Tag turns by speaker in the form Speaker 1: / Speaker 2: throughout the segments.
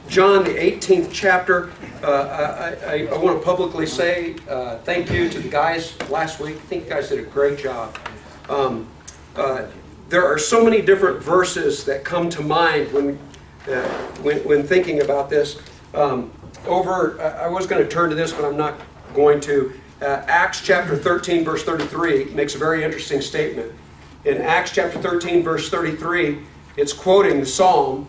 Speaker 1: John, the 18th chapter. I want to publicly say thank you to the guys last week. I think you guys did a great job. There are so many different verses that come to mind when thinking about this. I was going to turn to this, but I'm not going to. Acts chapter 13, verse 33 makes a very interesting statement. In Acts chapter 13, verse 33, it's quoting the psalm,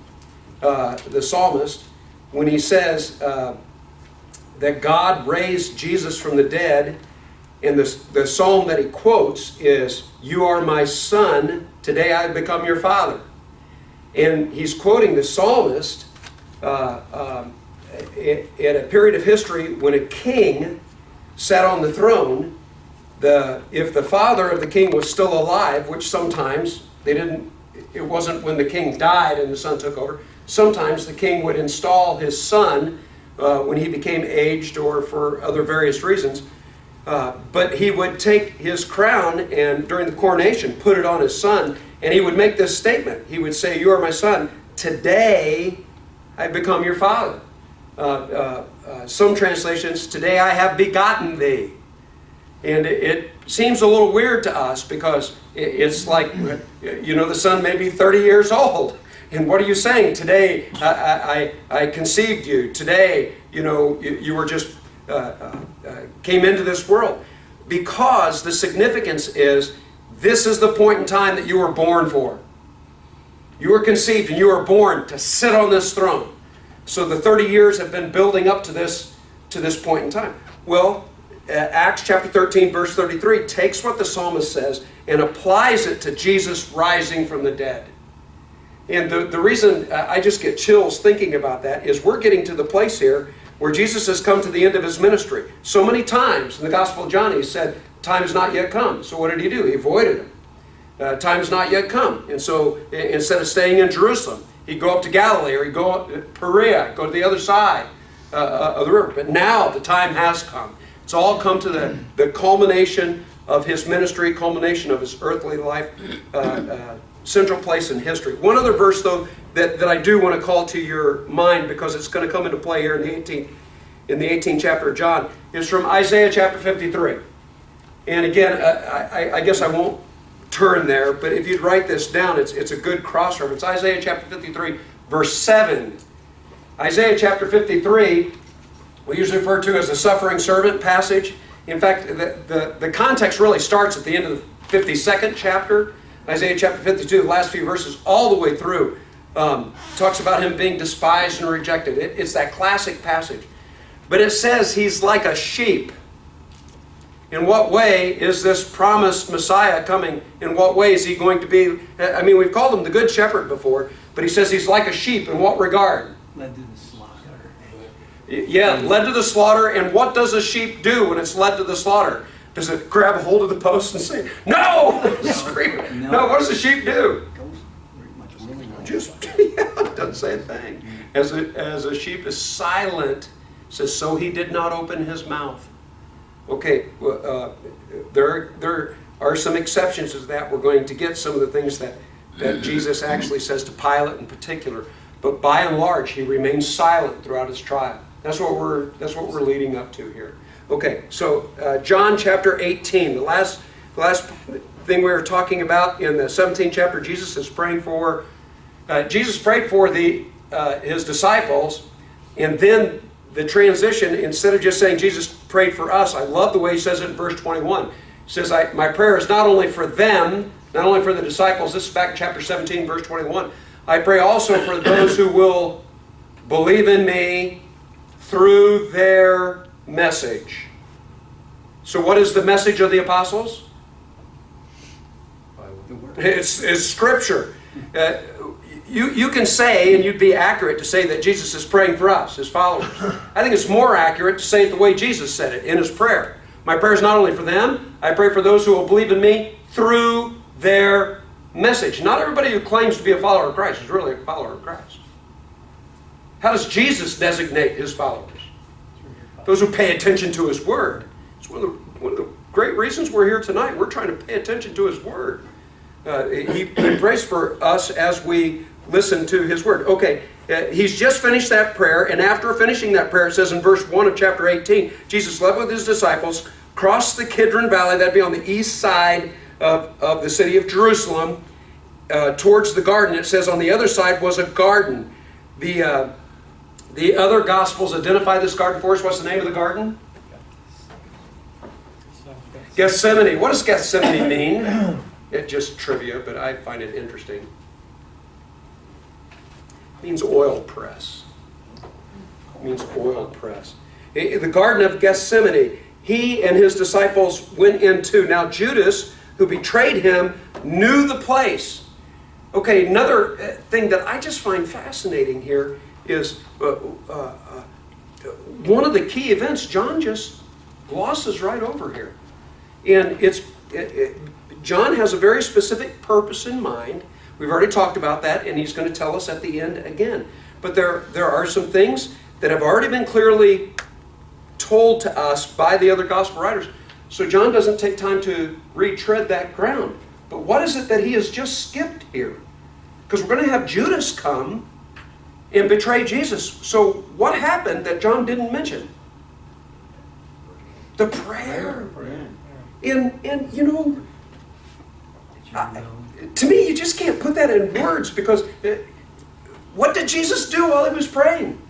Speaker 1: the psalmist, when he says that God raised Jesus from the dead. And the psalm that he quotes is, "You are my son, today I have become your father." And he's quoting the psalmist at a period of history when a king sat on the throne. If the father of the king was still alive, which sometimes it wasn't when the king died and the son took over. Sometimes the king would install his son when he became aged or for other various reasons. But he would take his crown and during the coronation put it on his son, and he would make this statement. He would say, "You are my son, today I become your father." Some translations, "Today I have begotten thee." And it seems a little weird to us because it's like, the son may be 30 years old. And what are you saying? Today I conceived you. Today, you were just came into this world. Because the significance is, this is the point in time that you were born for. You were conceived and you were born to sit on this throne. So the 30 years have been building up to this point in time. Well, Acts chapter 13, verse 33 takes what the psalmist says and applies it to Jesus rising from the dead. And the reason I just get chills thinking about that is we're getting to the place here where Jesus has come to the end of his ministry. So many times in the Gospel of John he said, "Time has not yet come." So what did he do? He avoided him. Time has not yet come. And so instead of staying in Jerusalem, he'd go up to Galilee or he'd go up to Perea, go to the other side of the river. But now the time has come. It's all come to the culmination of his ministry, culmination of his earthly life, central place in history. One other verse, though, that I do want to call to your mind because it's going to come into play here in the 18th chapter of John is from Isaiah chapter 53. And again, I guess I won't turn there, but if you'd write this down, it's a good cross-reference. Isaiah chapter 53, verse 7. Isaiah chapter 53, we usually refer to as the suffering servant passage. In fact, the context really starts at the end of the 52nd chapter. Isaiah chapter 52, the last few verses, all the way through, talks about him being despised and rejected. It's that classic passage. But it says he's like a sheep. In what way is this promised Messiah coming? In what way is he going to be? I mean, we've called him the Good Shepherd before, but he says he's like a sheep. In what regard?
Speaker 2: Led to the slaughter.
Speaker 1: Yeah, led to the slaughter. And what does a sheep do when it's led to the slaughter? Does it grab a hold of the post and say, "No!" Scream. No, what does a sheep do? It doesn't say a thing. As a sheep is silent, it says, so he did not open his mouth. Okay, there are some exceptions to that. We're going to get some of the things that Jesus actually says to Pilate in particular. But by and large, he remains silent throughout his trial. That's what we're leading up to here. Okay, so John chapter 18, the last thing we were talking about in the 17th chapter, Jesus is praying for. Jesus prayed for his disciples, and then the transition, instead of just saying Jesus prayed for us, I love the way he says it in verse 21. He says, my prayer is not only for them, not only for the disciples, this is back in chapter 17, verse 21. I pray also for those who will believe in me through their message. So what is the message of the apostles? It's Scripture. You can say, and you'd be accurate to say that Jesus is praying for us, his followers. I think it's more accurate to say it the way Jesus said it in his prayer. My prayer is not only for them, I pray for those who will believe in me through their message. Not everybody who claims to be a follower of Christ is really a follower of Christ. How does Jesus designate his followers? Those who pay attention to his word. It's one of the great reasons we're here tonight. We're trying to pay attention to his word. He prays for us as we listen to his word. Okay, He's just finished that prayer, and after finishing that prayer, it says in verse 1 of chapter 18, Jesus left with his disciples, crossed the Kidron Valley, that'd be on the east side of the city of Jerusalem, towards the garden. It says on the other side was a garden. The other Gospels identify this garden for us. What's the name of the garden? Gethsemane. What does Gethsemane mean? It's just trivia, but I find it interesting. It means oil press. It means oil press. The Garden of Gethsemane, he and his disciples went into. Now Judas, who betrayed him, knew the place. Okay, another thing that I just find fascinating here is one of the key events John just glosses right over here. And John has a very specific purpose in mind. We've already talked about that, and he's going to tell us at the end again. But there are some things that have already been clearly told to us by the other gospel writers. So John doesn't take time to retread that ground. But what is it that he has just skipped here? Because we're going to have Judas come and betray Jesus. So what happened that John didn't mention? The prayer. And you know, to me, you just can't put that in words, because what did Jesus do while he was praying?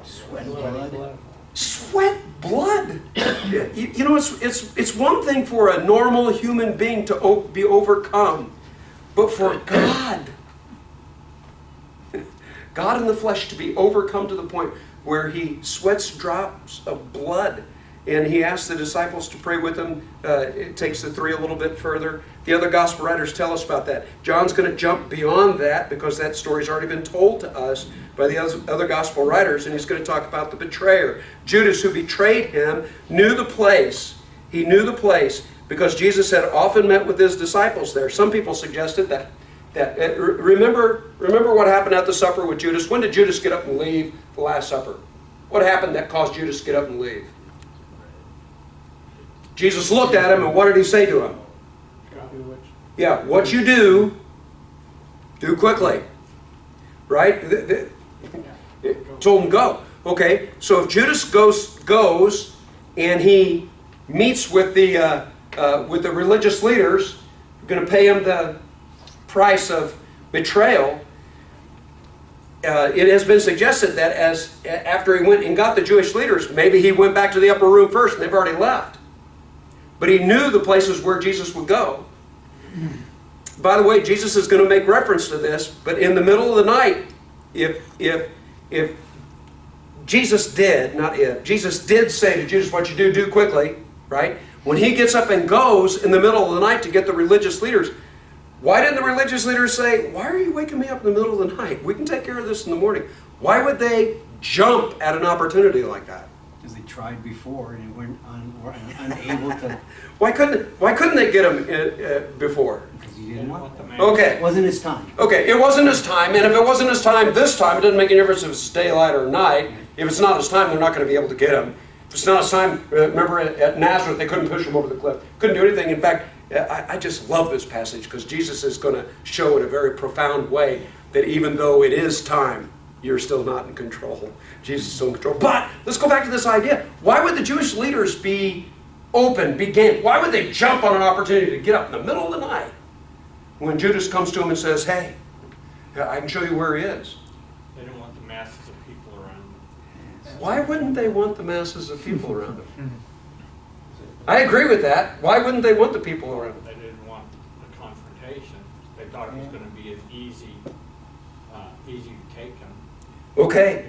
Speaker 2: Sweat blood.
Speaker 1: Sweat blood. You know, it's one thing for a normal human being to be overcome, but for God in the flesh to be overcome to the point where he sweats drops of blood. And he asked the disciples to pray with him. It takes the three a little bit further. The other gospel writers tell us about that. John's going to jump beyond that because that story's already been told to us by the other gospel writers, and he's going to talk about the betrayer. Judas, who betrayed him, knew the place. He knew the place because Jesus had often met with his disciples there. Some people suggested that remember what happened at the supper with Judas? When did Judas get up and leave the Last Supper? What happened that caused Judas to get up and leave? Jesus looked at him, and what did he say to him? Yeah, what you do quickly. Right? Told him go. Okay, so if Judas goes and he meets with the religious leaders, going to pay him the price of betrayal. It has been suggested that after he went and got the Jewish leaders, maybe he went back to the upper room first, and they've already left. But he knew the places where Jesus would go. By the way, Jesus is going to make reference to this, but in the middle of the night, if Jesus did, not if, Jesus did say to Judas, what you do quickly, right? When he gets up and goes in the middle of the night to get the religious leaders, why didn't the religious leaders say, why are you waking me up in the middle of the night? We can take care of this in the morning. Why would they jump at an opportunity like that?
Speaker 2: Because they tried before and weren't unable to.
Speaker 1: Why couldn't they get him before?
Speaker 2: Because he didn't want them.
Speaker 1: Okay.
Speaker 2: It wasn't his time.
Speaker 1: Okay, it wasn't his time, and if it wasn't his time this time, it doesn't make any difference if it's daylight or night. If it's not his time, they're not going to be able to get him. If it's not his time, remember at Nazareth, they couldn't push him over the cliff. Couldn't do anything. In fact, I just love this passage because Jesus is going to show in a very profound way that even though it is time, you're still not in control. Jesus is still in control. But let's go back to this idea. Why would the Jewish leaders be open, game? Why would they jump on an opportunity to get up in the middle of the night when Judas comes to him and says, hey, I can show you where he is?
Speaker 3: They don't want the masses of people around them.
Speaker 1: Why wouldn't they want the masses of people around them? I agree with that. Why wouldn't they want the people around them?
Speaker 3: They didn't want the confrontation. They thought it was going to be as easy to take him.
Speaker 1: Okay.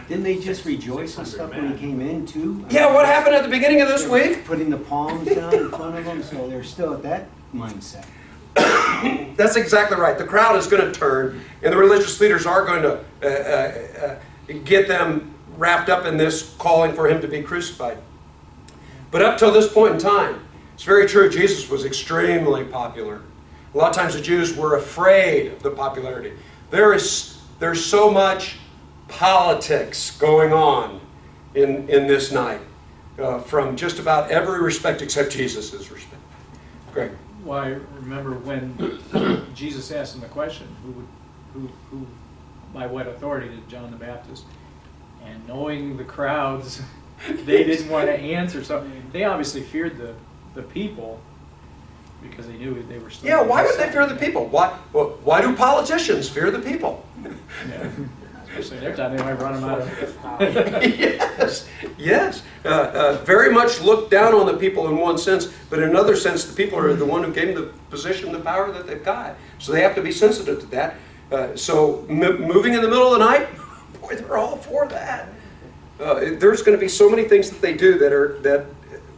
Speaker 2: Didn't they just rejoice and stuff when he came in too?
Speaker 1: Yeah, what happened at the beginning of this week?
Speaker 2: Putting the palms down in front of them, so they're still at that mindset.
Speaker 1: That's exactly right. The crowd is going to turn, and the religious leaders are going to get them wrapped up in this calling for him to be crucified. But up till this point in time, it's very true, Jesus was extremely popular. A lot of times the Jews were afraid of the popularity. There's so much politics going on in this night from just about every respect except Jesus' respect. Greg.
Speaker 4: Well, I remember when Jesus asked him the question, who by what authority did John the Baptist? And knowing the crowds, they didn't want to answer. So they obviously feared the people because they knew they were still...
Speaker 1: Yeah, why would they fear the people? Why do politicians fear the people?
Speaker 4: Yeah. Especially in their time, they might run them out of...
Speaker 1: Yes. Very much look down on the people in one sense, but in another sense, the people are the one who gave them the position, the power that they've got. So they have to be sensitive to that. So moving in the middle of the night, boy, they're all for that. There's going to be so many things that they do that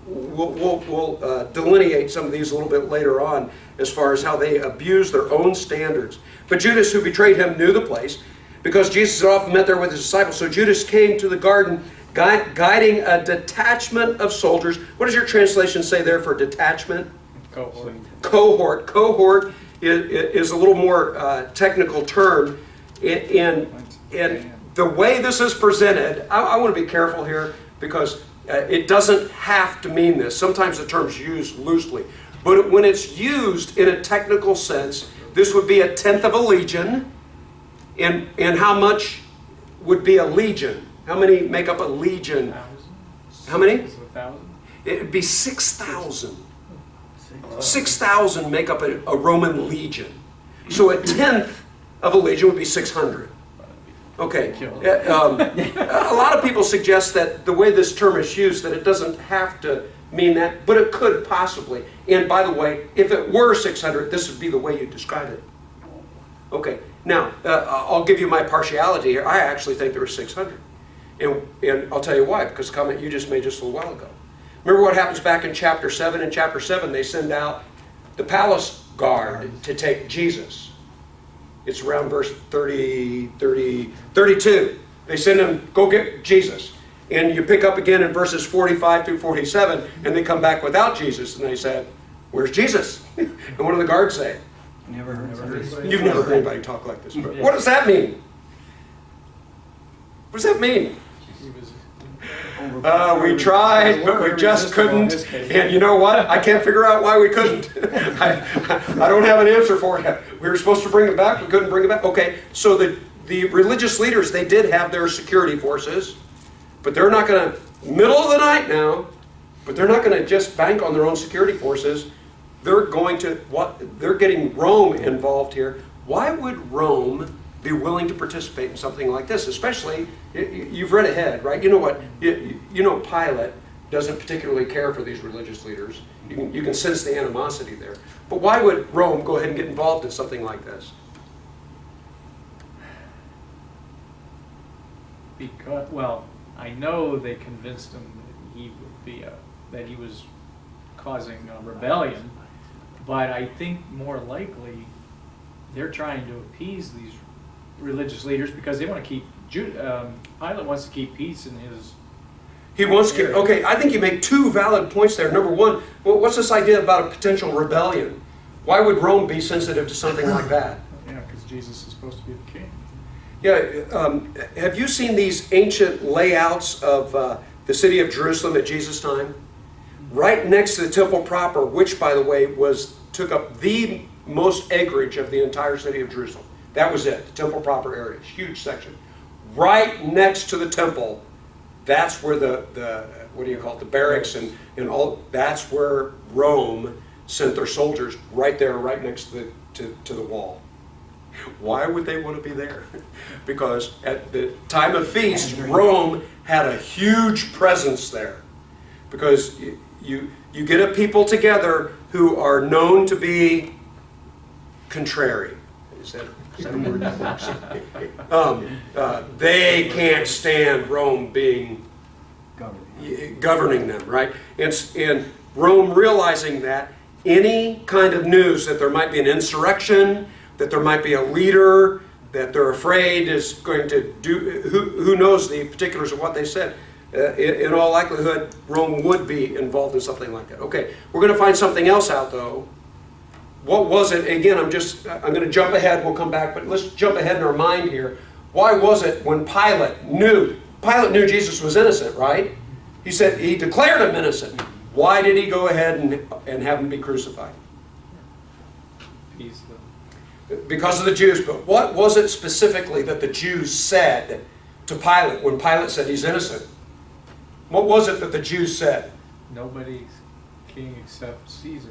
Speaker 1: we'll delineate some of these a little bit later on as far as how they abuse their own standards. But Judas, who betrayed him, knew the place, because Jesus had often met there with his disciples. So Judas came to the garden guiding a detachment of soldiers. What does your translation say there for detachment?
Speaker 4: Cohort.
Speaker 1: Cohort. Cohort is a little more technical term. In the way this is presented, I want to be careful here because it doesn't have to mean this. Sometimes the term's used loosely. But when it's used in a technical sense, this would be 1/10 of a legion. And how much would be a legion? How many make up a legion?
Speaker 4: 1,000.
Speaker 1: How many?
Speaker 4: Is it 1,000?
Speaker 1: It would be 6,000. 6,000 make up a Roman legion. So 1/10 of a legion would be 600. Okay. A lot of people suggest that the way this term is used, that it doesn't have to mean that, but it could possibly. And by the way, if it were 600, this would be the way you describe it. Okay. Now, I'll give you my partiality here. I actually think there were 600. And I'll tell you why, because the comment you just made just a little while ago. Remember what happens back in chapter 7? In chapter 7, they send out the palace guard to take Jesus. It's around verse 32. They send him, go get Jesus. And you pick up again in verses 45 through 47, and they come back without Jesus. And they said, where's Jesus? And what do the guards say?
Speaker 2: Never heard of
Speaker 1: You've never heard anybody talk like this. But what does that mean? What does that mean?
Speaker 4: He was
Speaker 1: We tried, but we just couldn't. And you know what? I can't figure out why we couldn't. I don't have an answer for you. We were supposed to bring it back. We couldn't bring it back. Okay, so the religious leaders, they did have their security forces, but they're not going to, middle of the night now, but they're not going to just bank on their own security forces. They're going to, they're getting Rome involved here. Why would Rome be willing to participate in something like this? Especially, you've read ahead, right? You know what? You know Pilate doesn't particularly care for these religious leaders. You can sense the animosity there. But why would Rome go ahead and get involved in something like this?
Speaker 4: Because, well, I know they convinced him that he would be that he was causing a rebellion, but I think more likely they're trying to appease these religious leaders because they want to keep Pilate wants to keep peace in his.
Speaker 1: He wants to keep. Okay, I think you make two valid points there. Number one, well, what's this idea about a potential rebellion? Why would Rome be sensitive to something like that?
Speaker 4: Yeah, because Jesus is supposed to be the king.
Speaker 1: Yeah, have you seen these ancient layouts of the city of Jerusalem at Jesus' time? Right next to the temple proper, which, by the way, took up the most acreage of the entire city of Jerusalem. That was it, the temple proper area, huge section. Right next to the temple, that's where the what do you call it, the barracks and all, that's where Rome sent their soldiers, right there, right next to the wall. Why would they want to be there? Because at the time of feast, Rome had a huge presence there. Because you get a people together who are known to be contrary. Is that a word that works? They can't stand Rome being governing them, right? And Rome realizing that any kind of news that there might be an insurrection, that there might be a leader that they're afraid is going to do, who knows the particulars of what they said. In all likelihood, Rome would be involved in something like that. Okay, we're going to find something else out, though. What was it? Again, I'm going to jump ahead. We'll come back, but let's jump ahead in our mind here. Why was it when Pilate knew Jesus was innocent, right? He said he declared him innocent. Why did he go ahead and have him be crucified? because of the Jews. But what was it specifically that the Jews said to Pilate when Pilate said he's innocent? What was it that the Jews said?
Speaker 4: Nobody's king except Caesar.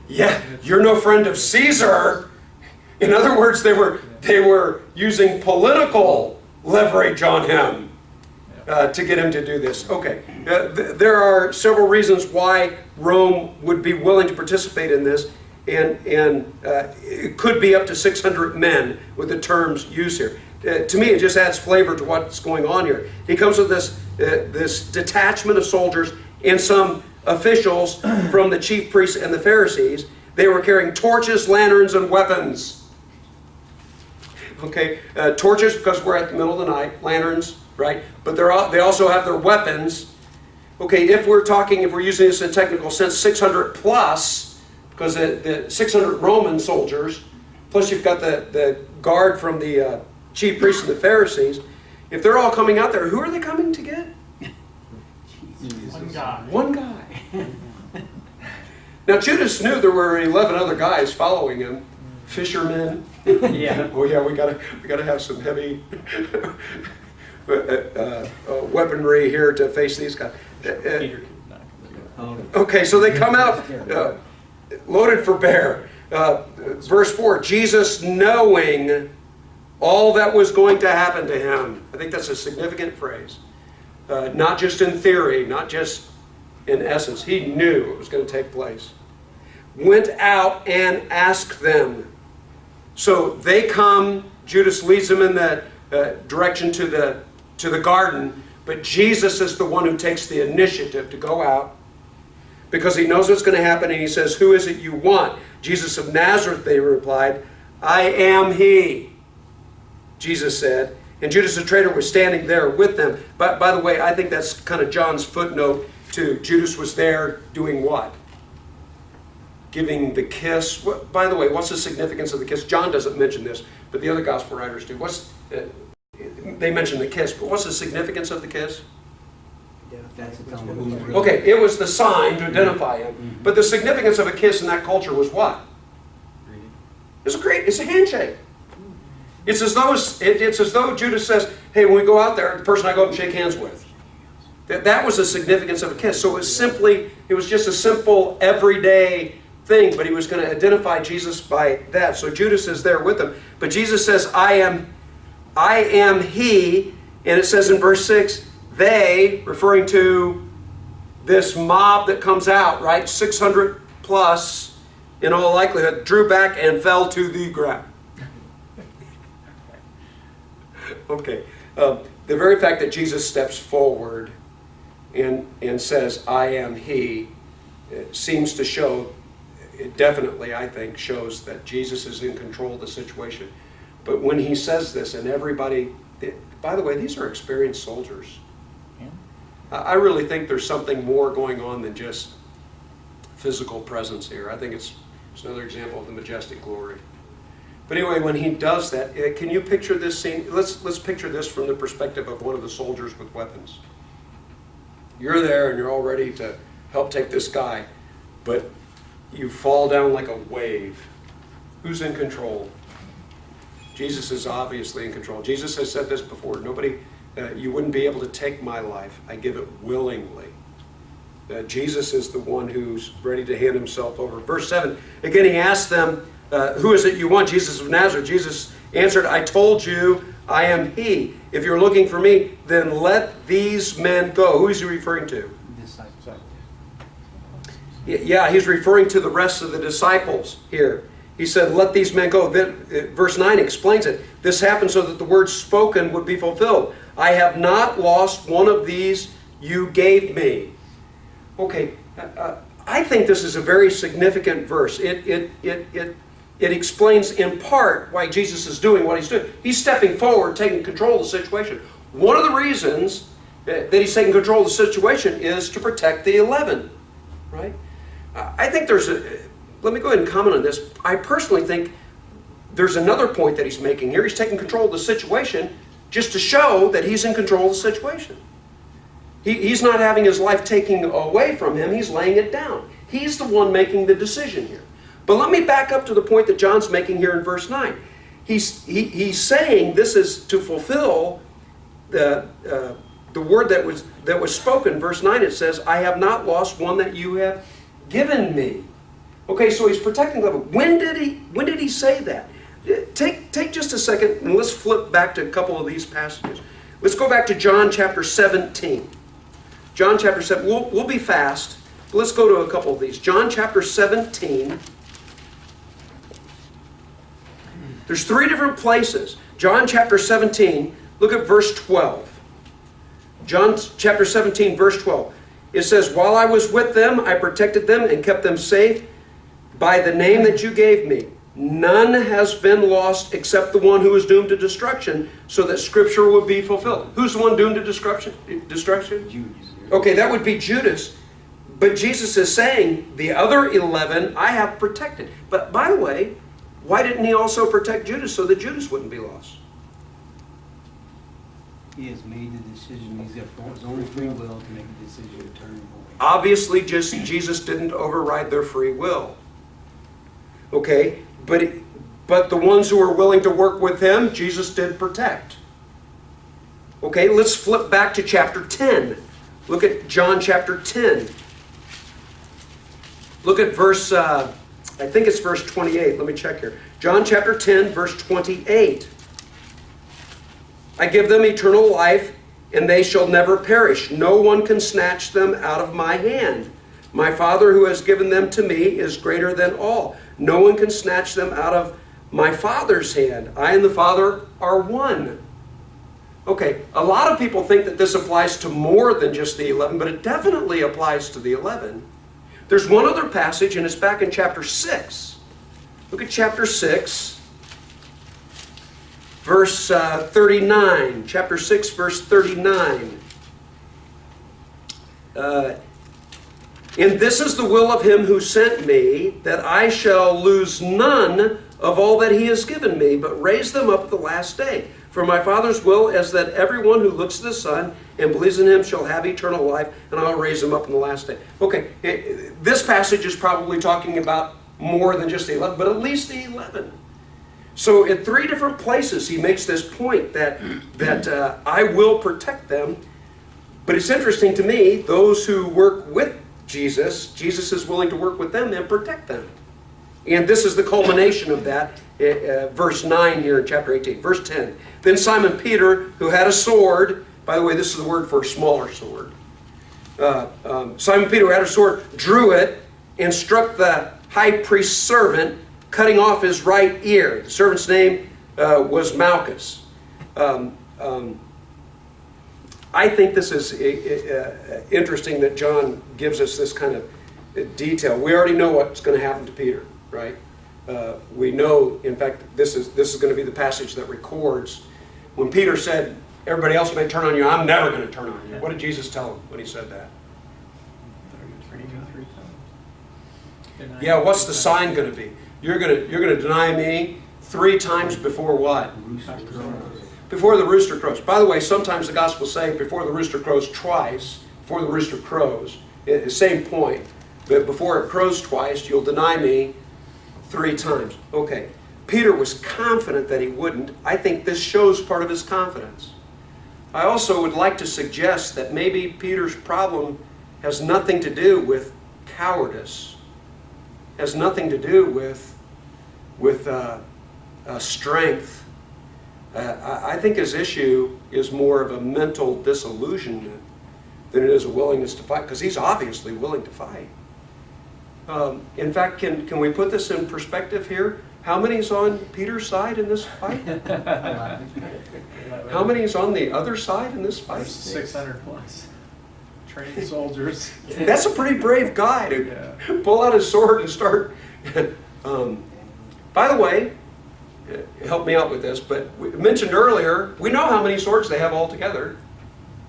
Speaker 1: Yeah, you're no friend of Caesar. In other words, they were using political leverage on him to get him to do this. Okay, there are several reasons why Rome would be willing to participate in this, and it could be up to 600 men with the terms used here. To me, it just adds flavor to what's going on here. He comes with this detachment of soldiers and some officials from the chief priests and the Pharisees. They were carrying torches, lanterns, and weapons. Okay, torches because we're at the middle of the night, lanterns, right? But they also have their weapons. Okay, if we're using this in a technical sense, 600 plus, because the 600 Roman soldiers, plus you've got the guard from the chief priests and the Pharisees. If they're all coming out there, who are they coming to get?
Speaker 3: One guy.
Speaker 1: One guy. Now Judas knew there were 11 other guys following him, fishermen.
Speaker 4: Yeah.
Speaker 1: Oh yeah, we gotta have some heavy weaponry here to face these guys.
Speaker 4: Peter could not come to it.
Speaker 1: Okay, so they come out loaded for bear. Verse 4, Jesus knowing all that was going to happen to him. I think that's a significant phrase. Not just in theory, not just in essence. He knew it was going to take place. Went out and asked them. So they come, Judas leads them in the direction to the garden, but Jesus is the one who takes the initiative to go out because he knows what's going to happen, and he says, "Who is it you want?" Jesus of Nazareth, they replied. "I am he," Jesus said. And Judas the traitor was standing there with them. But by the way, I think that's kind of John's footnote to Judas was there doing what? Giving the kiss. By the way, what's the significance of the kiss? John doesn't mention this, but the other gospel writers do. They mention the kiss, but what's the significance of the kiss? Okay, it was the sign to identify him. But the significance of a kiss in that culture was what? It's a handshake. It's as though Judas says, "Hey, when we go out there, the person I go up and shake hands with." That was the significance of a kiss. So it was just a simple, everyday thing, but he was going to identify Jesus by that. So Judas is there with him. But Jesus says, I am he, and it says in verse 6, they, referring to this mob that comes out, right, 600 plus, in all likelihood, drew back and fell to the ground. Okay. The very fact that Jesus steps forward and says, "I am he," it seems to show, it definitely, I think, shows that Jesus is in control of the situation. But when he says this, and everybody, by the way, these are experienced soldiers. I really think there's something more going on than just physical presence here. I think it's another example of the majestic glory. But anyway, when he does that, can you picture this scene? Let's picture this from the perspective of one of the soldiers with weapons. You're there and you're all ready to help take this guy, but you fall down like a wave. Who's in control? Jesus is obviously in control. Jesus has said this before. You wouldn't be able to take my life. I give it willingly. Jesus is the one who's ready to hand himself over. Verse 7, again he asked them, who is it you want? Jesus of Nazareth. Jesus answered, I told you I am he. If you're looking for me, then let these men go. Who is he referring to?
Speaker 2: Disciples.
Speaker 1: Yeah, he's referring to the rest of the disciples here. He said, let these men go. Then, verse 9 explains it. This happened so that the word spoken would be fulfilled. I have not lost one of these you gave me. Okay, I think this is a very significant verse. It explains in part why Jesus is doing what he's doing. He's stepping forward, taking control of the situation. One of the reasons that he's taking control of the situation is to protect the 11, right? I think let me go ahead and comment on this. I personally think there's another point that he's making here. He's taking control of the situation just to show that he's in control of the situation. He's not having his life taken away from him. He's laying it down. He's the one making the decision here. But let me back up to the point that John's making here in verse 9. He's saying this is to fulfill the word that was spoken. Verse 9, it says, I have not lost one that you have given me. Okay, so he's protecting the leaven. When did he say that? Take just a second and let's flip back to a couple of these passages. Let's go back to John chapter 17. John chapter 7. We'll be fast, but let's go to a couple of these. John chapter 17. There's 3 different places. John chapter 17, look at verse 12. John chapter 17, verse 12. It says, while I was with them, I protected them and kept them safe by the name that you gave me. None has been lost except the one who is doomed to destruction, so that Scripture would be fulfilled. Who's the one doomed to destruction?
Speaker 2: Judas.
Speaker 1: Okay, that would be Judas. But Jesus is saying, the other 11 I have protected. But by the way, why didn't he also protect Judas so that Judas wouldn't be lost?
Speaker 2: He has made the decision. He's got his own free will to make a decision to turn away.
Speaker 1: Obviously, Jesus didn't override their free will. Okay, but the ones who were willing to work with him, Jesus did protect. Okay, let's flip back to chapter 10. Look at John chapter 10. Look at verse, I think it's verse 28. Let me check here. John chapter 10, verse 28. I give them eternal life, and they shall never perish. No one can snatch them out of my hand. My Father who has given them to me is greater than all. No one can snatch them out of my Father's hand. I and the Father are one. Okay, a lot of people think that this applies to more than just the 11, but it definitely applies to the 11. There's one other passage, and it's back in chapter 6. Look at chapter 6, verse 39. Chapter 6, verse 39. And this is the will of him who sent me, that I shall lose none of all that he has given me, but raise them up at the last day. For my Father's will is that everyone who looks to the Son and believes in him shall have eternal life, and I'll raise them up in the last day. Okay, this passage is probably talking about more than just the 11, but at least the 11. So in 3 different places he makes this point that I will protect them. But it's interesting to me, those who work with Jesus is willing to work with them and protect them. And this is the culmination of that, verse 9 here in chapter 18. Verse 10, then Simon Peter, who had a sword, by the way, this is the word for a smaller sword. Simon Peter, who had a sword, drew it and struck the high priest's servant, cutting off his right ear. The servant's name was Malchus. I think this is interesting that John gives us this kind of detail. We already know what's going to happen to Peter, right? We know, in fact, this is going to be the passage that records when Peter said, everybody else may turn on you, I'm never going to turn on you. What did Jesus tell him when he said that? Yeah, what's the sign going to be? You're going to deny me 3 times before what? Before the rooster crows. By the way, sometimes the Gospels say before the rooster crows twice, before the rooster crows, the same point. But before it crows twice, you'll deny me 3 times. Okay, Peter was confident that he wouldn't. I think this shows part of his confidence. I also would like to suggest that maybe Peter's problem has nothing to do with cowardice, has nothing to do with strength. I think his issue is more of a mental disillusionment than it is a willingness to fight, because he's obviously willing to fight. In fact, can we put this in perspective here? How many's on Peter's side in this fight? How many's on the other side in this fight?
Speaker 4: 600 plus. Trained soldiers.
Speaker 1: That's a pretty brave guy to pull out his sword and start. By the way, help me out with this, but we mentioned earlier, we know how many swords they have all together.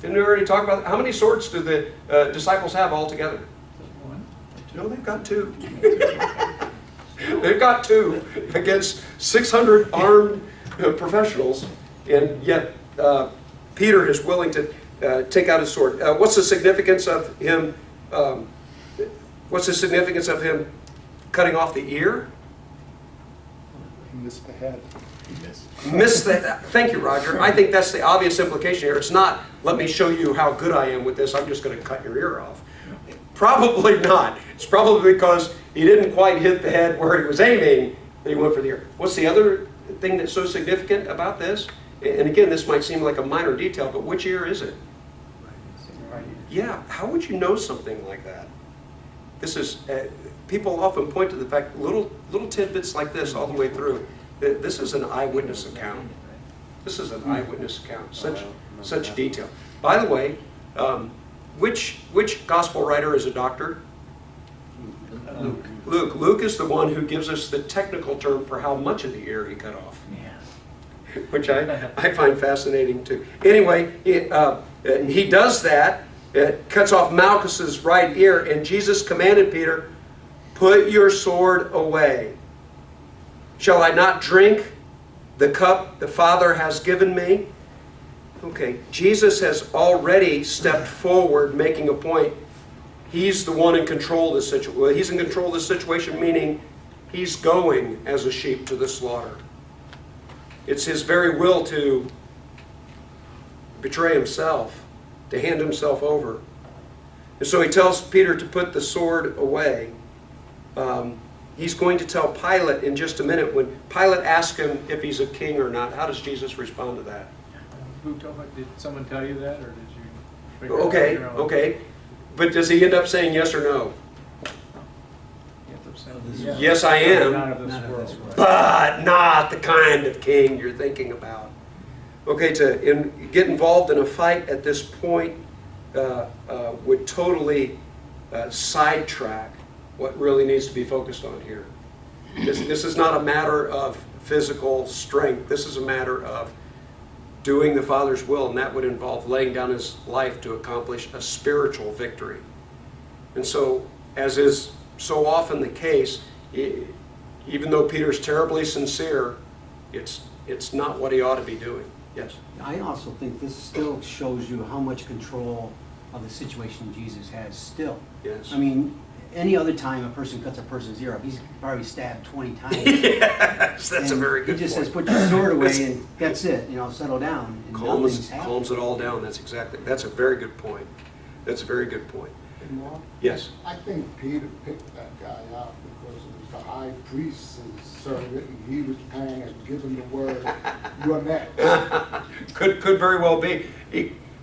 Speaker 1: Didn't we already talk about how many swords do the disciples have all together?
Speaker 4: One?
Speaker 1: No, they've got 2. They've got 2 against 600 armed professionals, and yet Peter is willing to take out his sword. What's the significance of him? What's the significance of him cutting off the ear?
Speaker 5: He missed the head.
Speaker 1: Miss that. Thank you, Roger. I think that's the obvious implication here. It's not, let me show you how good I am with this, I'm just going to cut your ear off. Probably not. It's probably because he didn't quite hit the head where he was aiming, that he went for the ear. What's the other thing that's so significant about this? And again, this might seem like a minor detail, but which ear is it? Yeah, how would you know something like that? This is, people often point to the fact, little tidbits like this all the way through. This is an eyewitness account. This is an eyewitness account. Such detail. By the way, which gospel writer is a doctor?
Speaker 2: Luke.
Speaker 1: Luke is the one who gives us the technical term for how much of the ear he cut off.
Speaker 4: Yeah.
Speaker 1: Which I find fascinating too. Anyway, he does that. It cuts off Malchus's right ear, and Jesus commanded Peter, "Put your sword away. Shall I not drink the cup the Father has given me?" Okay, Jesus has already stepped forward, making a point. He's the one in control of the situation. Well, he's in control of the situation, meaning he's going as a sheep to the slaughter. It's his very will to betray himself, to hand himself over. And so he tells Peter to put the sword away. He's going to tell Pilate in just a minute. When Pilate asks him if he's a king or not, how does Jesus respond to that?
Speaker 4: Did someone tell you that, or did you figure it out on
Speaker 1: Okay,
Speaker 4: your own?
Speaker 1: okay. But does he end up saying yes or no?
Speaker 4: You have to say,
Speaker 2: Yeah.
Speaker 1: Yes, I am.
Speaker 4: Not of this
Speaker 2: Not of
Speaker 4: world.
Speaker 2: this world.
Speaker 1: But not the kind of king you're thinking about. Okay, to get involved in a fight at this point would totally sidetrack what really needs to be focused on here. This is not a matter of physical strength. This is a matter of doing the Father's will, and that would involve laying down his life to accomplish a spiritual victory. And so, as is so often the case, even though Peter's terribly sincere, it's not what he ought to be doing. Yes?
Speaker 2: I also think this still shows you how much control of the situation Jesus has still.
Speaker 1: Yes.
Speaker 2: I mean, any other time a person cuts a person's ear off, he's probably stabbed 20 times.
Speaker 1: Yes, that's a
Speaker 2: And
Speaker 1: very good
Speaker 2: He just
Speaker 1: point.
Speaker 2: says, put your sword away and that's it, settle down. And nothing's happened.
Speaker 1: Calms it all down. That's a very good point. That's a very good point.
Speaker 5: And Mark,
Speaker 1: Yes.
Speaker 5: I think Peter picked that guy out because it was the high priest's servant, and he was paying and giving the word, "You're next."
Speaker 1: Could very well be.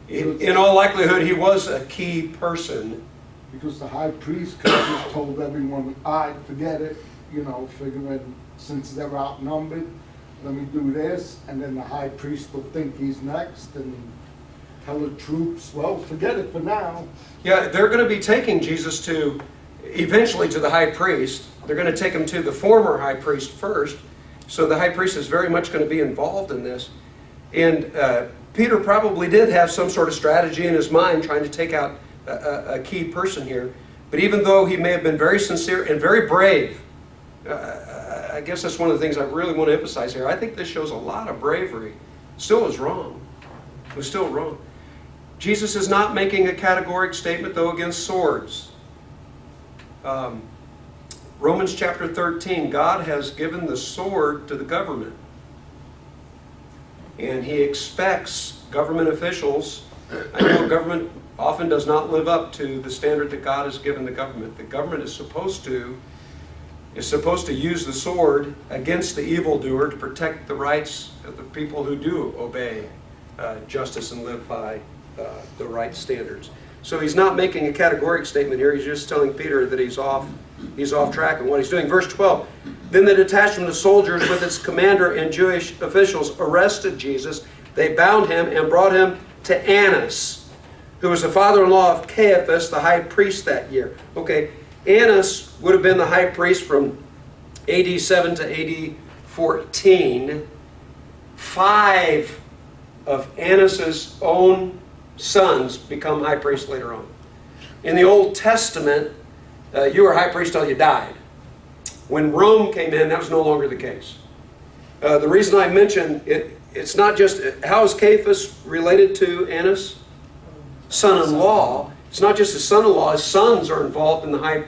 Speaker 1: In all likelihood, he was a key person.
Speaker 5: Because the high priest could have just told everyone, "I forget it," figuring since they're outnumbered, let me do this, and then the high priest will think he's next and tell the troops, "Well, forget it for now."
Speaker 1: Yeah, they're going to be taking Jesus eventually to the high priest. They're going to take him to the former high priest first. So the high priest is very much going to be involved in this. And Peter probably did have some sort of strategy in his mind trying to take out a key person here. But even though he may have been very sincere and very brave, I guess that's one of the things I really want to emphasize here. I think this shows a lot of bravery. Still is wrong. It was still wrong. Jesus is not making a categoric statement, though, against swords. Romans chapter 13, God has given the sword to the government. And he expects government officials, I know government often does not live up to the standard that God has given the government. The government is supposed to use the sword against the evildoer to protect the rights of the people who do obey justice and live by the right standards. So he's not making a categoric statement here. He's just telling Peter that he's off track in what he's doing. Verse 12, then the detachment of soldiers with its commander and Jewish officials arrested Jesus. They bound him and brought him to Annas, who was the father-in-law of Caiaphas, the high priest that year. Okay, Annas would have been the high priest from AD 7 to AD 14. 5 of Annas's own sons become high priests later on. In the Old Testament, you were high priest till you died. When Rome came in, that was no longer the case. The reason I mention it, it's not just, how is Caiaphas related to Annas? Son-in-law. It's not just his son-in-law, his sons are involved in the high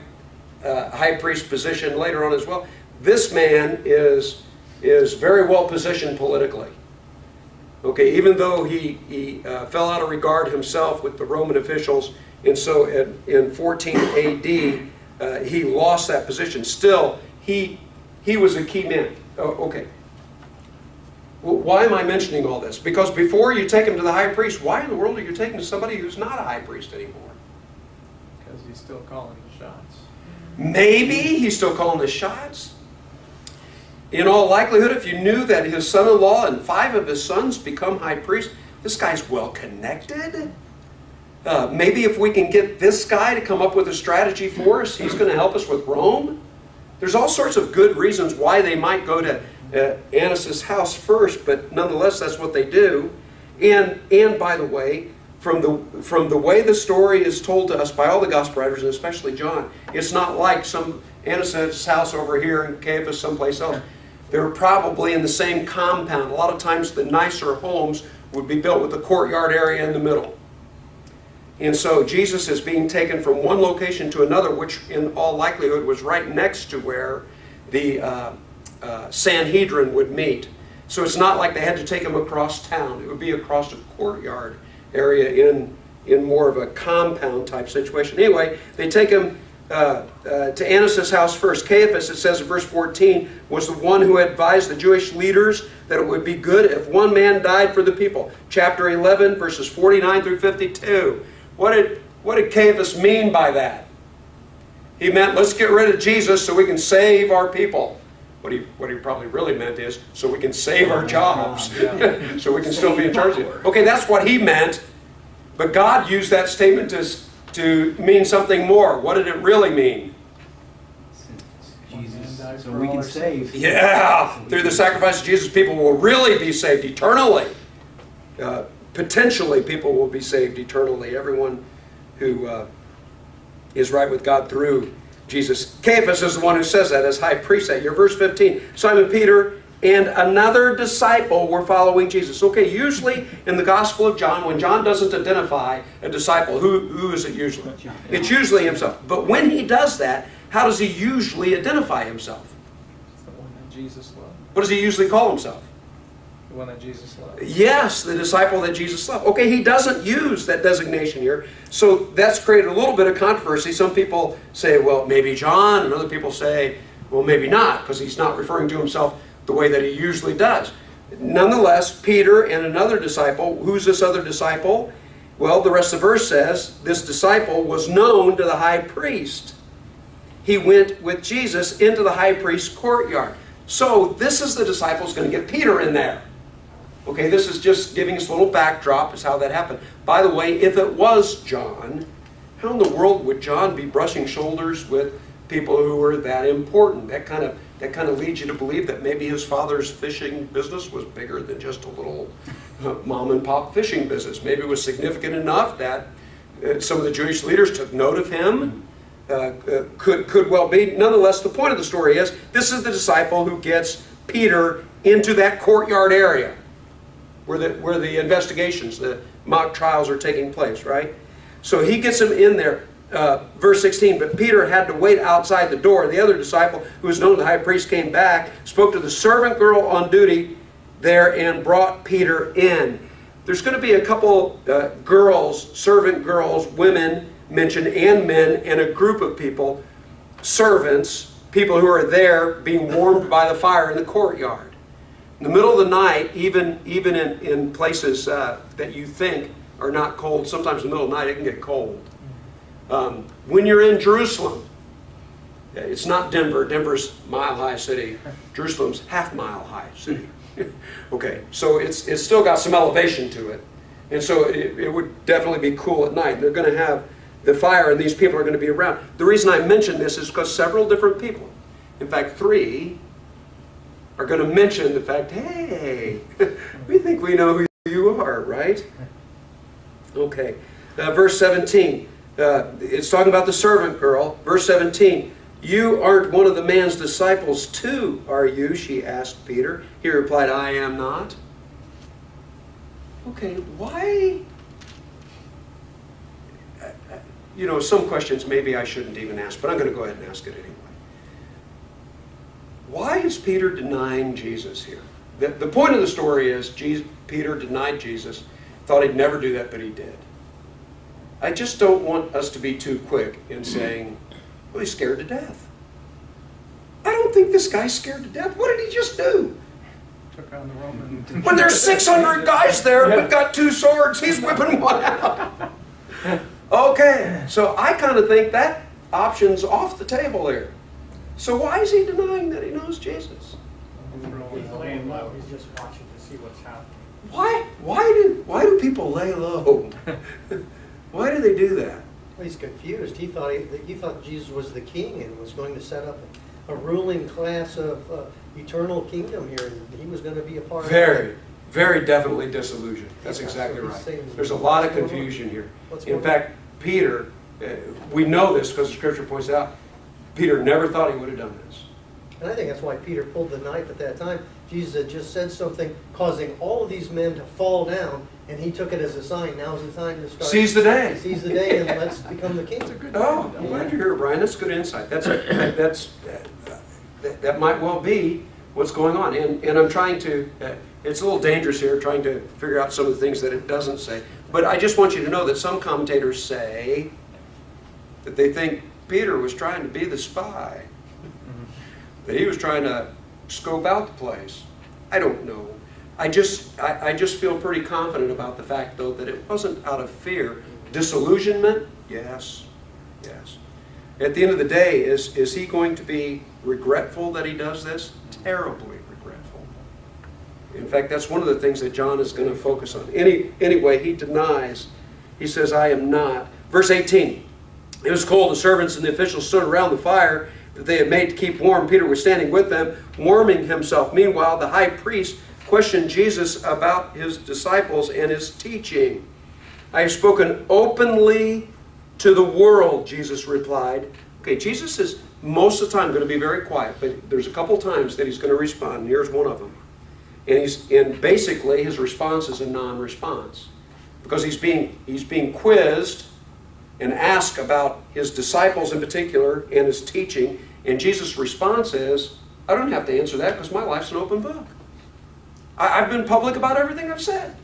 Speaker 1: high priest position later on as well. This man is very well positioned politically. Okay, even though he fell out of regard himself with the Roman officials, and so in 14 AD he lost that position. Still, he was a key man. Oh, okay. Well, why am I mentioning all this? Because before you take him to the high priest, why in the world are you taking to somebody who's not a high priest anymore?
Speaker 4: Because he's still calling the shots.
Speaker 1: Maybe he's still calling the shots. In all likelihood, if you knew that his son-in-law and 5 of his sons become high priests, this guy's well connected. Maybe if we can get this guy to come up with a strategy for us, he's going to help us with Rome. There's all sorts of good reasons why they might go to Annas' house first, but nonetheless, that's what they do. And by the way, from the way the story is told to us by all the gospel writers, and especially John, it's not like some Annas' house over here and Caiaphas someplace else. They're probably in the same compound. A lot of times the nicer homes would be built with a courtyard area in the middle. And so Jesus is being taken from one location to another, which in all likelihood was right next to where the Sanhedrin would meet. So it's not like they had to take him across town. It would be across a courtyard area in more of a compound type situation. Anyway, they take him to Annas' house first. Caiaphas, it says in verse 14, was the one who advised the Jewish leaders that it would be good if one man died for the people. Chapter 11, verses 49 through 52. What did Caiaphas mean by that? He meant, let's get rid of Jesus so we can save our people. What he probably really meant is, so we can save our jobs. So we can still be in charge of it. Okay, that's what he meant. But God used that statement to mean something more. What did it really mean?
Speaker 2: Jesus, so we can save.
Speaker 1: Yeah! Through the sacrifice of Jesus, people will really be saved eternally. Potentially, people will be saved eternally. Everyone who is right with God through Jesus. Caiaphas is the one who says that as high priest that year. Verse 15, Simon Peter and another disciple were following Jesus. Okay, usually in the Gospel of John, when John doesn't identify a disciple, who is it usually? It's usually himself. But when he does that, how does he usually identify himself?
Speaker 4: It's the one that Jesus loved.
Speaker 1: What does he usually call himself?
Speaker 4: The one that Jesus loved.
Speaker 1: Yes, the disciple that Jesus loved. Okay, he doesn't use that designation here. So that's created a little bit of controversy. Some people say, well, maybe John, and other people say, well, maybe not, because he's not referring to himself the way that he usually does. Nonetheless, Peter and another disciple. Who's this other disciple? Well, the rest of the verse says, this disciple was known to the high priest. He went with Jesus into the high priest's courtyard. So this is the disciple who's going to get Peter in there. Okay, this is just giving us a little backdrop as how that happened. By the way, if it was John, how in the world would John be brushing shoulders with people who were that important? That kind of leads you to believe that maybe his father's fishing business was bigger than just a little mom and pop fishing business. Maybe it was significant enough that some of the Jewish leaders took note of him. Could well be. Nonetheless, the point of the story is, this is the disciple who gets Peter into that courtyard area where the investigations, the mock trials are taking place, right? So he gets him in there. Verse 16, but Peter had to wait outside the door. The other disciple, who was known to the high priest, came back, spoke to the servant girl on duty there, and brought Peter in. There's going to be a couple girls, servant girls, women mentioned, and men, and a group of people, servants, people who are there being warmed by the fire in the courtyard. In the middle of the night, even in places that you think are not cold, sometimes in the middle of the night it can get cold. When you're in Jerusalem, it's not Denver. Denver's mile-high city. Jerusalem's half-mile-high city. Okay, so it's still got some elevation to it. And so it would definitely be cool at night. They're going to have the fire, and these people are going to be around. The reason I mention this is because several different people, in fact 3, are going to mention the fact, hey, we think we know who you are, right? Okay, verse 17. It's talking about the servant girl. Verse 17, you aren't one of the man's disciples too, are you? She asked Peter. He replied, I am not. Okay, why? some questions maybe I shouldn't even ask, but I'm going to go ahead and ask it anyway. Why is Peter denying Jesus here? The point of the story is Peter denied Jesus, thought he'd never do that, but he did. I just don't want us to be too quick in saying, well, he's scared to death. I don't think this guy's scared to death. What did he just do?
Speaker 4: Took on the Roman.
Speaker 1: When there's 600 guys there, we've got 2 swords, he's whipping one out. Okay, so I kind of think that option's off the table there. So why is he denying that he knows Jesus?
Speaker 3: He's laying low, he's just watching to see what's happening.
Speaker 1: Why do people lay low? Why do they do that?
Speaker 6: Well, he's confused. He thought Jesus was the king and was going to set up a ruling class of eternal kingdom here, and he was going to be a part of it.
Speaker 1: Very definitely disillusioned. That's exactly right. There's a lot of confusion here. In fact, Peter, we know this because the scripture points out, Peter never thought he would have done this.
Speaker 6: And I think that's why Peter pulled the knife at that time. Jesus had just said something causing all of these men to fall down, and he took it as a sign. Now's the time to start.
Speaker 1: Seize the day.
Speaker 6: Seize the day, and let's become the king.
Speaker 1: Oh, I'm glad you're here, Brian. That's good insight. That might well be what's going on. And I'm trying to, it's a little dangerous here, trying to figure out some of the things that it doesn't say. But I just want you to know that some commentators say that they think Peter was trying to be the spy. That he was trying to scope out the place. I don't know. I just feel pretty confident about the fact, though, that it wasn't out of fear. Disillusionment? Yes. Yes. At the end of the day, is he going to be regretful that he does this? Terribly regretful. In fact, that's one of the things that John is going to focus on. Anyway, he denies. He says, I am not. Verse 18. It was cold. The servants and the officials stood around the fire that they had made to keep warm. Peter was standing with them, warming himself. Meanwhile, the high priest questioned Jesus about his disciples and his teaching. I have spoken openly to the world, Jesus replied. Okay, Jesus is most of the time going to be very quiet, but there's a couple times that he's going to respond. Here's one of them. And basically his response is a non-response. Because he's being quizzed and asked about his disciples in particular and his teaching. And Jesus' response is, I don't have to answer that because my life's an open book. I've been public about everything I've said.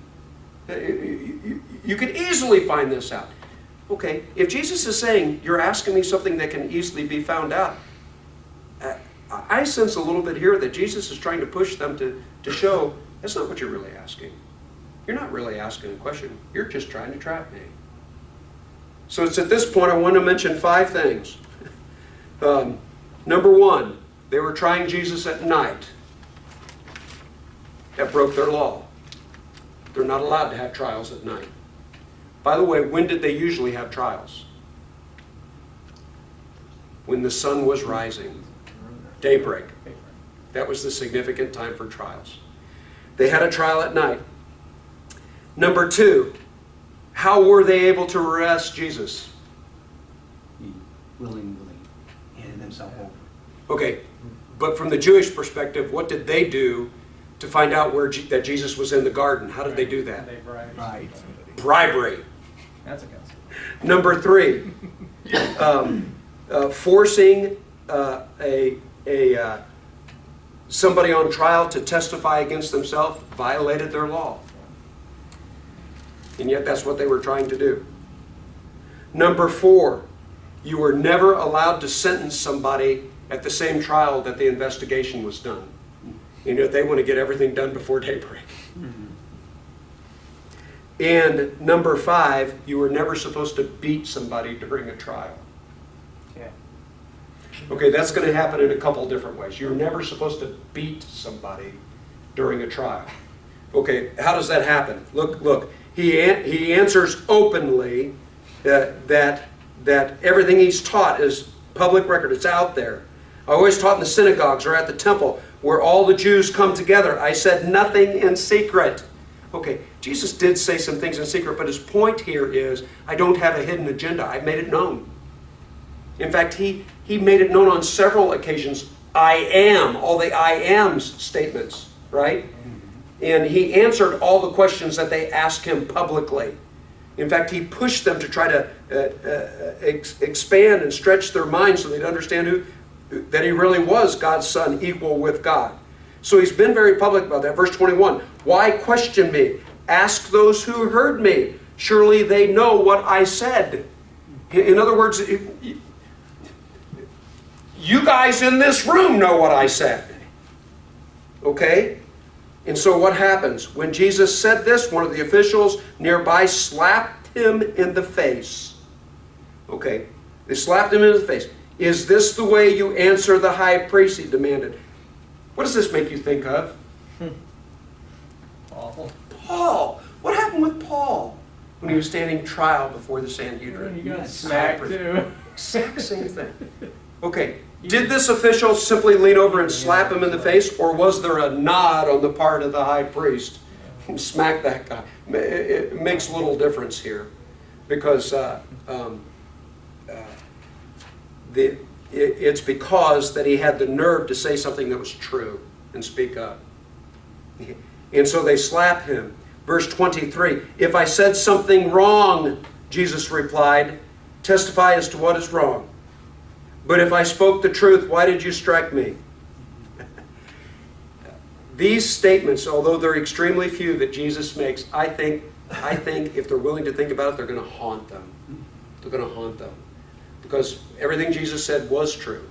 Speaker 1: You could easily find this out. Okay, if Jesus is saying, you're asking me something that can easily be found out, I sense a little bit here that Jesus is trying to push them to show, that's not what you're really asking. You're not really asking a question. You're just trying to trap me. So it's at this point I want to mention 5 things. Number 1, they were trying Jesus at night. That broke their law. They're not allowed to have trials at night. By the way, when did they usually have trials? When the sun was rising. Daybreak. That was the significant time for trials. They had a trial at night. Number 2, how were they able to arrest Jesus?
Speaker 2: He willingly handed himself over.
Speaker 1: Okay, but from the Jewish perspective, what did they do to find out that Jesus was in the garden? How did they do that?
Speaker 4: They bribed.
Speaker 2: Right.
Speaker 1: Bribery.
Speaker 4: That's against it.
Speaker 1: Number 3, forcing somebody on trial to testify against themselves violated their law. And yet that's what they were trying to do. Number 4, you were never allowed to sentence somebody at the same trial that the investigation was done. They want to get everything done before daybreak. And number 5, you were never supposed to beat somebody during a trial.
Speaker 4: Yeah.
Speaker 1: Okay, that's going to happen in a couple different ways. You're never supposed to beat somebody during a trial. Okay, how does that happen? Look. He answers openly that everything he's taught is public record. It's out there. I always taught in the synagogues or at the temple where all the Jews come together. I said nothing in secret. Okay, Jesus did say some things in secret, but his point here is I don't have a hidden agenda. I made it known. In fact, he made it known on several occasions. I am, all the I ams statements, right? And he answered all the questions that they asked him publicly. In fact, he pushed them to try to expand and stretch their minds so they'd understand that he really was God's Son, equal with God. So he's been very public about that. Verse 21, why question me? Ask those who heard me. Surely they know what I said. In other words, you guys in this room know what I said. Okay? And so what happens? When Jesus said this, one of the officials nearby slapped him in the face. Okay? They slapped him in the face. Is this the way you answer the high priest? He demanded. What does this make you think of? Paul. What happened with Paul when he was standing trial before the Sanhedrin?
Speaker 4: He got smacked too.
Speaker 1: Exact same thing. Okay. Did this official simply lean over and slap him in the face, or was there a nod on the part of the high priest and smack that guy? It makes little difference here, because it's because that he had the nerve to say something that was true and speak up. And so they slap him. Verse 23, if I said something wrong, Jesus replied, testify as to what is wrong. But if I spoke the truth, why did you strike me? These statements, although they're extremely few that Jesus makes, I think if they're willing to think about it, they're going to haunt them. They're going to haunt them. Because everything Jesus said was true.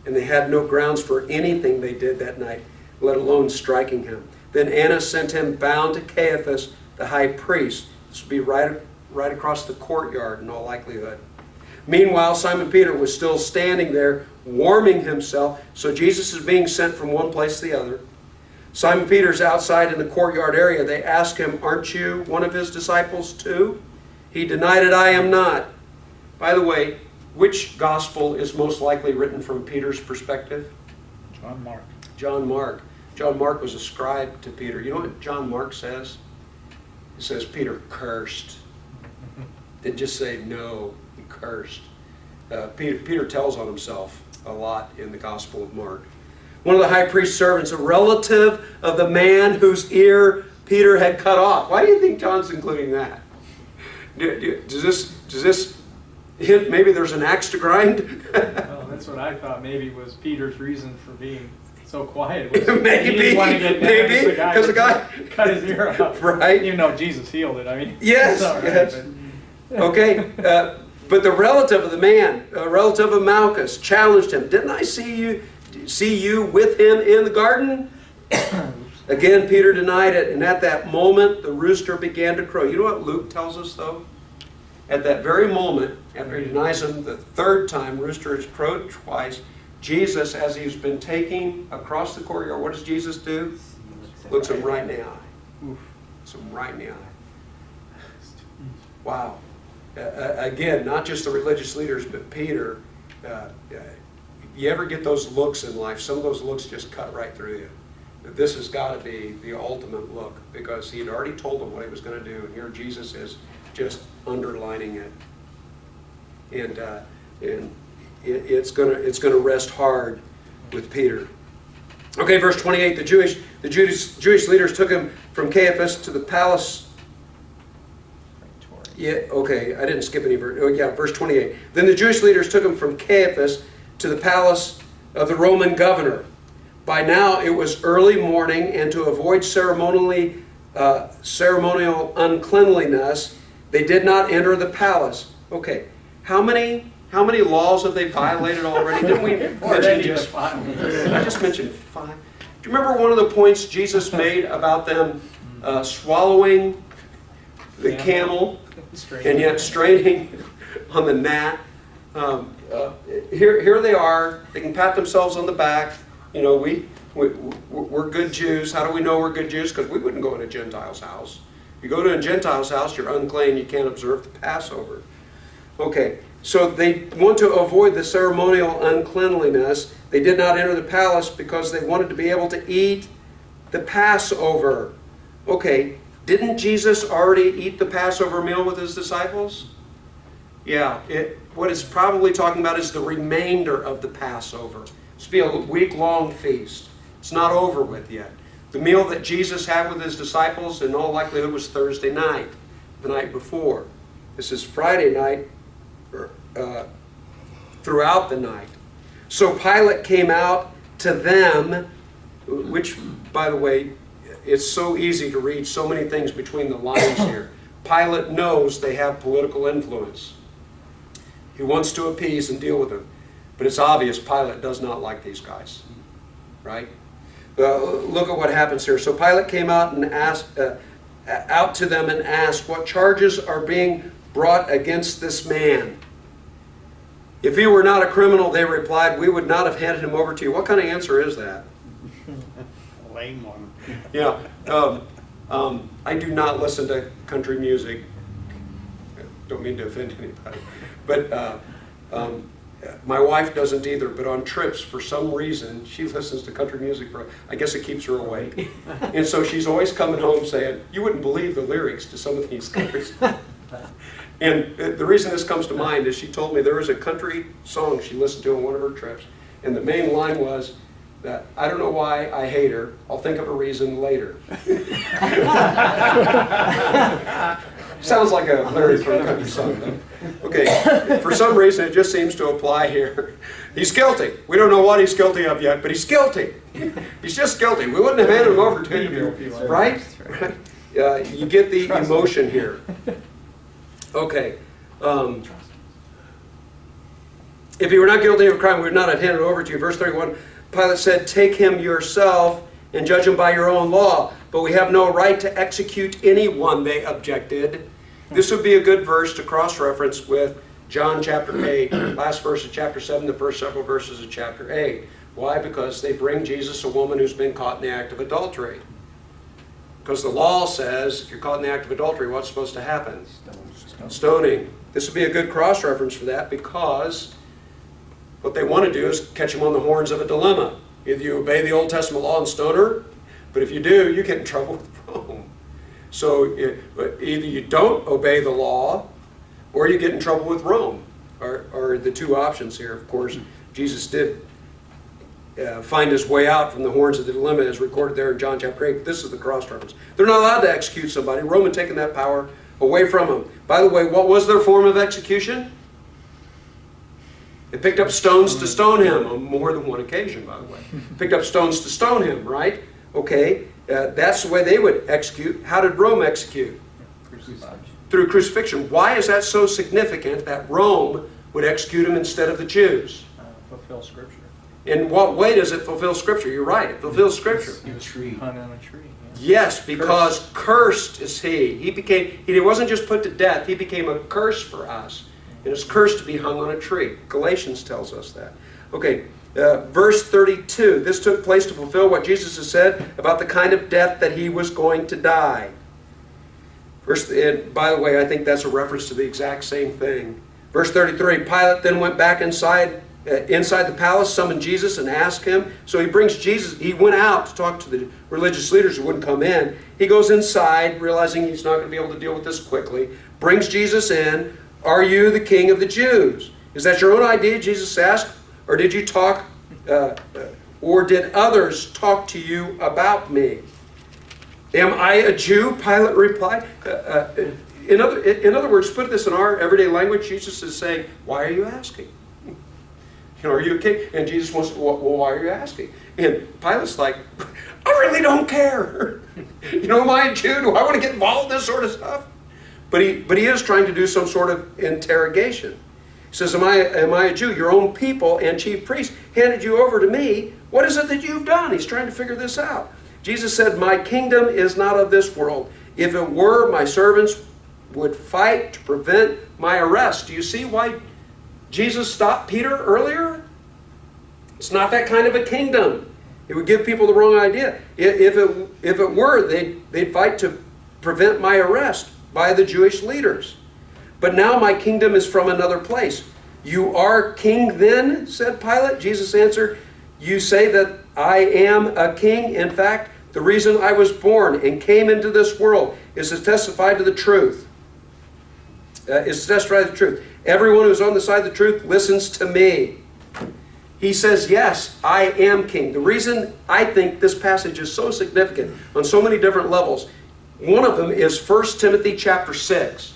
Speaker 1: And they had no grounds for anything they did that night, let alone striking him. Then Annas sent him bound to Caiaphas, the high priest. This would be right across the courtyard in all likelihood. Meanwhile, Simon Peter was still standing there, warming himself. So Jesus is being sent from one place to the other. Simon Peter's outside in the courtyard area. They ask him, aren't you one of his disciples too? He denied it, I am not. By the way, which gospel is most likely written from Peter's perspective?
Speaker 4: John Mark.
Speaker 1: John Mark. John Mark was a scribe to Peter. You know what John Mark says? He says Peter cursed. Didn't just say no, he cursed. Peter tells on himself a lot in the Gospel of Mark. One of the high priest's servants, a relative of the man whose ear Peter had cut off. Why do you think John's including that? Does this hint maybe there's an axe to grind?
Speaker 4: Well, that's what I thought maybe was Peter's reason for being so quiet.
Speaker 1: Maybe,
Speaker 4: he didn't want to get
Speaker 1: maybe, because the guy
Speaker 4: cut his ear off.
Speaker 1: Right.
Speaker 4: Even though Jesus healed it, I mean.
Speaker 1: Yes,
Speaker 4: right,
Speaker 1: yes. Okay, but the relative of the man, a relative of Malchus, challenged him. Didn't I see you with him in the garden? Again, Peter denied it, and at that moment, the rooster began to crow. You know what Luke tells us, though? At that very moment, after he denies him the third time, rooster has crowed twice, Jesus, as he's been taking across the courtyard, what does Jesus do? Looks him right in the eye. Looks him right in the eye. Wow. Again, not just the religious leaders, but Peter. You ever get those looks in life? Some of those looks just cut right through you. This has got to be the ultimate look, because he had already told them what he was going to do, and here Jesus is just underlining it. And it's going to rest hard with Peter. Okay, verse 28. The Jewish leaders took him from Caiaphas to the palace. Yeah, okay, I didn't skip any verse. Oh, yeah, verse 28. Then the Jewish leaders took him from Caiaphas to the palace of the Roman governor. By now it was early morning, and to avoid ceremonial uncleanliness, they did not enter the palace. Okay, how many laws have they violated already? Didn't we mention just 5? I just mentioned 5. Do you remember one of the points Jesus made about them swallowing the camel and yet straining on the gnat? Here they are. They can pat themselves on the back. You know, we're good Jews. How do we know we're good Jews? Because we wouldn't go in a Gentile's house. If you go to a Gentile's house, you're unclean. You can't observe the Passover. Okay, so they want to avoid the ceremonial uncleanliness. They did not enter the palace because they wanted to be able to eat the Passover. Okay, didn't Jesus already eat the Passover meal with his disciples? Yeah, what it's probably talking about is the remainder of the Passover. It's be a week-long feast. It's not over with yet. The meal that Jesus had with his disciples in all likelihood was Thursday night. the night before. This is Friday night, throughout the night. So Pilate came out to them, which, by the way, it's so easy to read so many things between the lines here. Pilate knows they have political influence. He wants to appease and deal with them. But it's obvious Pilate does not like these guys. Right? Look at what happens here. So Pilate came out and asked, out to them and asked, what charges are being brought against this man? If he were not a criminal, they replied, we would not have handed him over to you. What kind of answer is that?
Speaker 3: Lame one.
Speaker 1: Yeah. I do not listen to country music. Don't mean to offend anybody. But my wife doesn't either. But on trips, for some reason, she listens to country music. I guess it keeps her awake. And so she's always coming home saying, you wouldn't believe the lyrics to some of these country songs. And the reason this comes to mind is she told me there was a country song she listened to on one of her trips. And the main line was that, I don't know why I hate her. I'll think of a reason later. Sounds like a lyric from a country song, though. Okay, for some reason it just seems to apply here. He's guilty. We don't know what he's guilty of yet, but he's guilty. He's just guilty. We wouldn't have handed him over to you, right? You get the emotion here. Okay. If he were not guilty of a crime, we would not have handed it over to you. Verse 31, Pilate said, take him yourself and judge him by your own law. But we have no right to execute anyone, they objected. This would be a good verse to cross-reference with John chapter 8, last verse of chapter 7, the first several verses of chapter 8. Why? Because they bring Jesus a woman who's been caught in the act of adultery. Because the law says, if you're caught in the act of adultery, what's supposed to happen? Stoning. This would be a good cross-reference for that, because what they want to do is catch him on the horns of a dilemma. Either you obey the Old Testament law and stone her, but if you do, you get in trouble with Rome. So either you don't obey the law, or you get in trouble with Rome, are the two options here. Of course, Jesus did find his way out from the horns of the dilemma, as recorded there in John chapter 8. But this is the cross-reference. They're not allowed to execute somebody. Rome had taken that power away from them. By the way, what was their form of execution? They picked up stones to stone him on more than one occasion, by the way. Picked up stones to stone him, right? Okay, that's the way they would execute. How did Rome execute?
Speaker 4: Crucifixion.
Speaker 1: Through crucifixion. Why is that so significant that Rome would execute him instead of the Jews?
Speaker 4: Fulfill Scripture.
Speaker 1: In what way does it fulfill Scripture? You're right, it fulfills Scripture.
Speaker 2: A tree.
Speaker 4: Hung on a tree. Yeah.
Speaker 1: Yes, because cursed is he. He wasn't just put to death, he became a curse for us. And it's cursed to be hung on a tree. Galatians tells us that. Okay, verse 32. This took place to fulfill what Jesus has said about the kind of death that he was going to die. And by the way, I think that's a reference to the exact same thing. Verse 33, Pilate then went back inside the palace, summoned Jesus, and asked him. So he brings Jesus. He went out to talk to the religious leaders who wouldn't come in. He goes inside, realizing he's not going to be able to deal with this quickly. Brings Jesus in. Are you the king of the Jews? Is that your own idea, Jesus asked? Or did you talk, or did others talk to you about me? Am I a Jew? Pilate replied. In other words, put this in our everyday language, Jesus is saying, why are you asking? Are you a king? And Jesus wants to, well, why are you asking? And Pilate's like, I really don't care. Am I a Jew? Do I want to get involved in this sort of stuff? But he is trying to do some sort of interrogation. He says, am I a Jew? Your own people and chief priests handed you over to me. What is it that you've done? He's trying to figure this out. Jesus said, my kingdom is not of this world. If it were, my servants would fight to prevent my arrest. Do you see why Jesus stopped Peter earlier? It's not that kind of a kingdom. It would give people the wrong idea. If it were, they'd fight to prevent my arrest by the Jewish leaders. But now my kingdom is from another place. You are king then, said Pilate. Jesus answered, you say that I am a king. In fact, the reason I was born and came into this world is to testify to the truth. Everyone who's on the side of the truth listens to me. He says, yes, I am king. The reason I think this passage is so significant on so many different levels One of them is 1 Timothy chapter 6.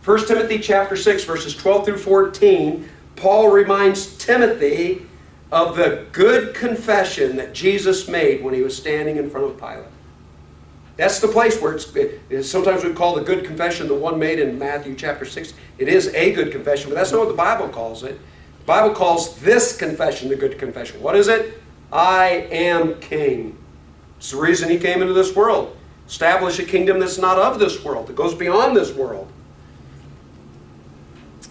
Speaker 1: 1 Timothy chapter 6, verses 12 through 14, Paul reminds Timothy of the good confession that Jesus made when he was standing in front of Pilate. That's the place where it's sometimes we call the good confession the one made in Matthew chapter 6. It is a good confession, but that's not what the Bible calls it. The Bible calls this confession the good confession. What is it? I am king. It's the reason he came into this world. Establish a kingdom that's not of this world, that goes beyond this world.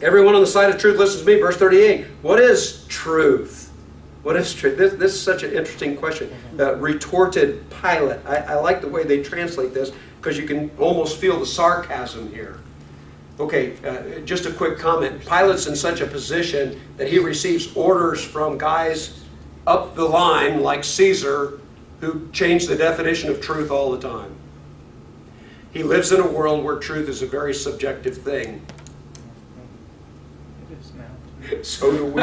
Speaker 1: Everyone on the side of truth listens to me. Verse 38. What is truth? What is truth? This is such an interesting question. Retorted Pilate. I like the way they translate this because you can almost feel the sarcasm here. Okay, just a quick comment. Pilate's in such a position that he receives orders from guys up the line like Caesar who change the definition of truth all the time. He lives in a world where truth is a very subjective thing.
Speaker 4: It is now.
Speaker 1: So do we.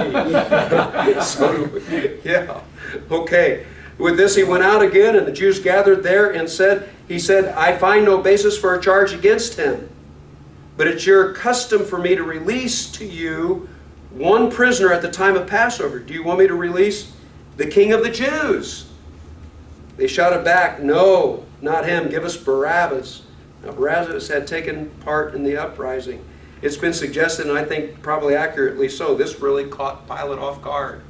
Speaker 1: So do we. Yeah. Okay. With this he went out again, and the Jews gathered there and he said, I find no basis for a charge against him. But it's your custom for me to release to you one prisoner at the time of Passover. Do you want me to release the King of the Jews? They shouted back, no, not him. Give us Barabbas. Now Barabbas had taken part in the uprising. It's been suggested, and I think probably accurately so, this really caught Pilate off guard.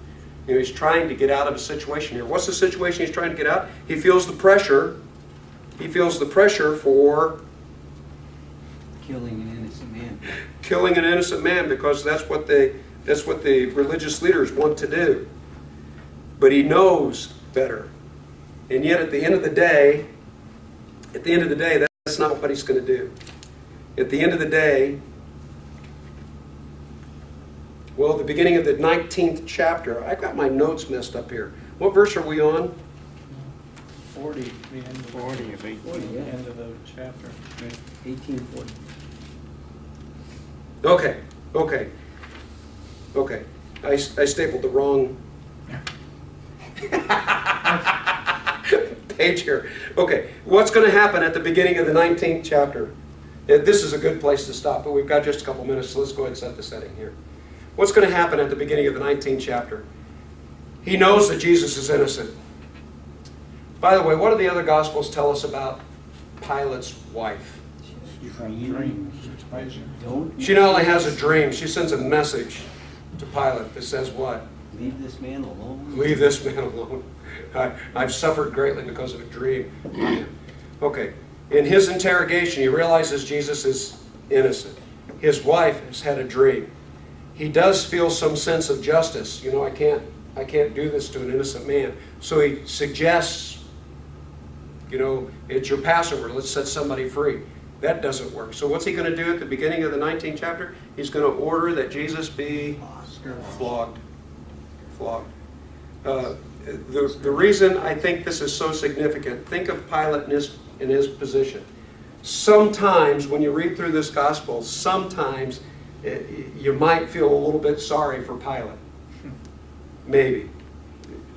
Speaker 1: You know, he's trying to get out of a situation here. What's the situation he's trying to get out? He feels the pressure. He feels the pressure for
Speaker 2: Killing an innocent man.
Speaker 1: killing an innocent man, because that's what the religious leaders want to do. But he knows better. And yet at the end of the day, that's not what he's going to do. At the end of the day, well, the beginning of the 19th chapter, I've got my notes messed up here. What verse are we on?
Speaker 4: 40, the end of
Speaker 2: 40 of 18.
Speaker 4: 40, the end of the chapter.
Speaker 2: 1840.
Speaker 1: Okay. I stapled the wrong page here. Okay, what's going to happen at the beginning of the 19th chapter? This is a good place to stop, but we've got just a couple minutes, so let's go ahead and set the setting here. What's going to happen at the beginning of the 19th chapter? He knows that Jesus is innocent. By the way, what do the other Gospels tell us about Pilate's wife? She not only has a dream, she sends a message to Pilate that says what?
Speaker 2: Leave this man alone.
Speaker 1: Leave this man alone. I've suffered greatly because of a dream. Okay. In his interrogation, he realizes Jesus is innocent. His wife has had a dream. He does feel some sense of justice. You know, I can't do this to an innocent man. So he suggests, you know, it's your Passover. Let's set somebody free. That doesn't work. So what's he going to do at the beginning of the 19th chapter? He's going to order that Jesus be flogged. The reason I think this is so significant, think of Pilate in his position. Sometimes when you read through this gospel, sometimes you might feel a little bit sorry for Pilate. Maybe.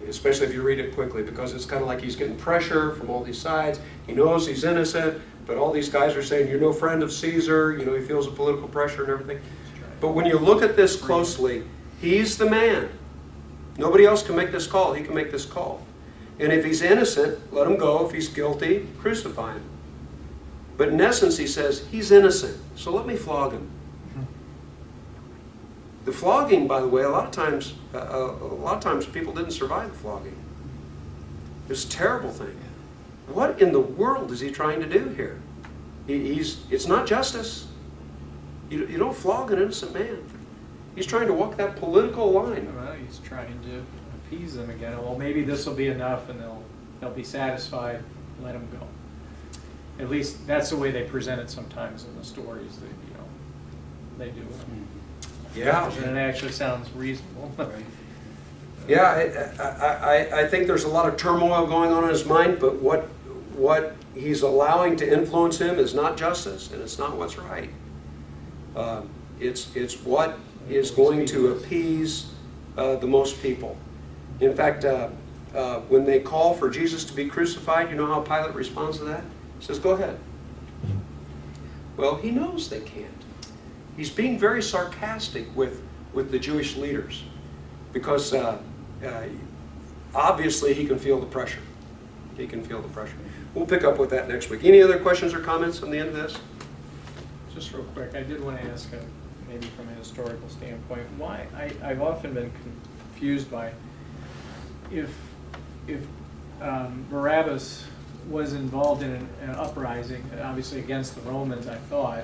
Speaker 1: Especially if you read it quickly, because it's kind of like he's getting pressure from all these sides. He knows he's innocent, but all these guys are saying, you're no friend of Caesar. You know, he feels the political pressure and everything. But when you look at this closely, he's the man. Nobody else can make this call. He can make this call. And if he's innocent, let him go. If he's guilty, crucify him. But in essence, he says, he's innocent, so let me flog him. The flogging, by the way, a lot of times people didn't survive the flogging. It was a terrible thing. What in the world is he trying to do here? It's not justice. You don't flog an innocent man. He's trying to walk that political line.
Speaker 4: Well, he's trying to appease them again. Well, maybe this will be enough, and they'll be satisfied. Let him go. At least that's the way they present it sometimes in the stories. That they do it.
Speaker 1: Yeah.
Speaker 4: And it actually sounds reasonable.
Speaker 1: Yeah, I think there's a lot of turmoil going on in his mind, but what he's allowing to influence him is not justice, and it's not what's right. It's what is going to appease the most people. In fact, when they call for Jesus to be crucified, you know how Pilate responds to that? He says, go ahead. Well, he knows they can't. He's being very sarcastic with the Jewish leaders because obviously he can feel the pressure. He can feel the pressure. We'll pick up with that next week. Any other questions or comments on the end of this?
Speaker 4: Just real quick, I did want to ask, maybe from a historical standpoint, why I've often been confused by if Barabbas was involved in an uprising, obviously against the Romans, I thought.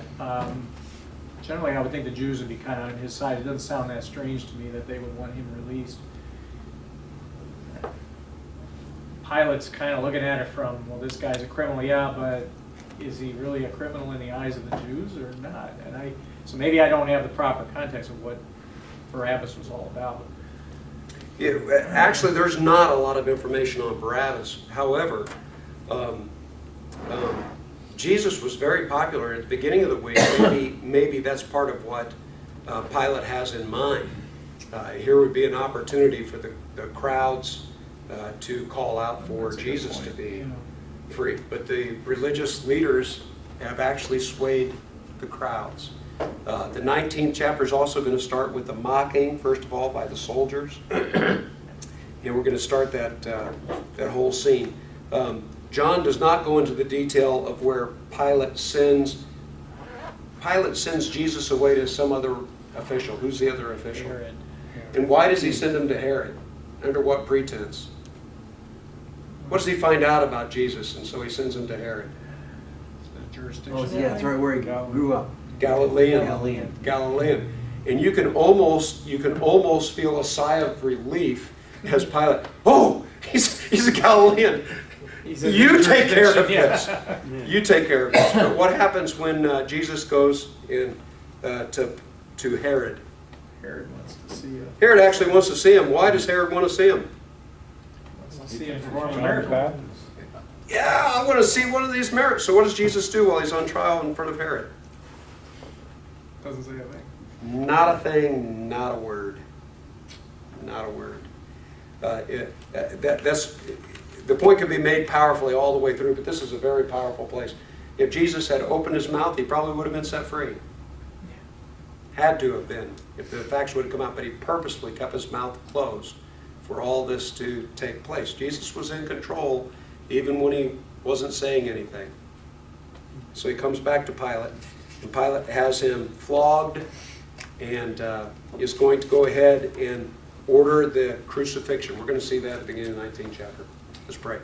Speaker 4: Generally, I would think the Jews would be kind of on his side. It doesn't sound that strange to me that they would want him released. Pilate's kind of looking at it from, well, this guy's a criminal, yeah, but is he really a criminal in the eyes of the Jews or not? And so maybe I don't have the proper context of what Barabbas was all about.
Speaker 1: Yeah, actually, there's not a lot of information on Barabbas. However, Jesus was very popular at the beginning of the week. Maybe that's part of what Pilate has in mind. Here would be an opportunity for the crowds to call out for Jesus to be free. But the religious leaders have actually swayed the crowds. The 19th chapter is also going to start with the mocking, first of all, by the soldiers. And we're going to start that whole scene. John does not go into the detail of where Pilate sends Jesus away to some other official. Who's the other official?
Speaker 4: Herod.
Speaker 1: And why does he send him to Herod? Under what pretense? What does he find out about Jesus? And so he sends him to Herod.
Speaker 4: The jurisdiction.
Speaker 2: Oh, yeah, that's right where he grew up.
Speaker 1: Galilean. And you can almost feel a sigh of relief as Pilate, oh, he's a Galilean. You take care of this. You take care of this. But what happens when Jesus goes in to Herod?
Speaker 4: Herod wants to see him.
Speaker 1: Herod actually wants to see him. Why does Herod want to see him?
Speaker 4: Wants to see him perform a miracle.
Speaker 1: Yeah, I want to see one of these miracles. So what does Jesus do while he's on trial in front of Herod?
Speaker 4: Doesn't say a thing.
Speaker 1: Not a thing, not a word. Not a word. That's the point can be made powerfully all the way through, but this is a very powerful place. If Jesus had opened his mouth, he probably would have been set free. Had to have been, if the facts would have come out, but he purposefully kept his mouth closed for all this to take place. Jesus was in control even when he wasn't saying anything. So he comes back to Pilate, and Pilate has him flogged and is going to go ahead and order the crucifixion. We're going to see that at the beginning of the 19th chapter. Let's pray.